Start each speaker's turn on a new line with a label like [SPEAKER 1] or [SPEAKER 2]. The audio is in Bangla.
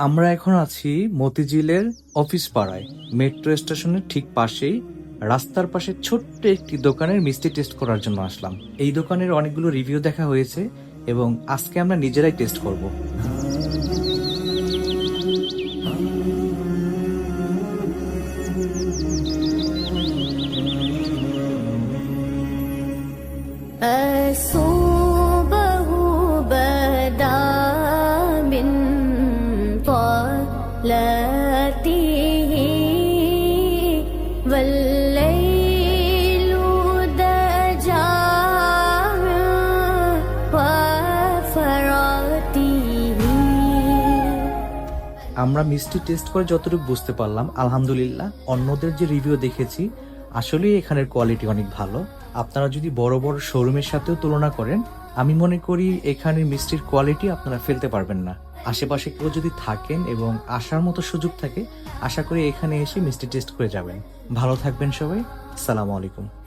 [SPEAKER 1] আমরা এখন আছি মতিঝিলের অফিস পাড়ায়, মেট্রো স্টেশনের ঠিক পাশেই রাস্তার পাশে ছোট্ট একটি দোকানের মিষ্টি টেস্ট করার জন্য আসলাম। এই দোকানের অনেকগুলো রিভিউ দেখা হয়েছে এবং আজকে আমরা নিজেরাই টেস্ট করব।
[SPEAKER 2] أصوبه بدا من طلته والليل دجى وفراته।
[SPEAKER 1] আমরা মিষ্টি টেস্ট করে যতটুকু বুঝতে পারলাম, আলহামদুলিল্লাহ অন্যদের যে রিভিউ দেখেছি আসলেই এখানের কোয়ালিটি অনেক ভালো। আপনারা যদি বড় বড় শোরুমের সাথেও তুলনা করেন, আমি মনে করি এখানের মিষ্টির কোয়ালিটি আপনারা ফেলতে পারবেন না। আশেপাশে কেউ যদি থাকেন এবং আসার মতো সুযোগ থাকে, আশা করি এখানে এসে মিষ্টি টেস্ট করে যাবেন। ভালো থাকবেন সবাই। আসসালামু আলাইকুম।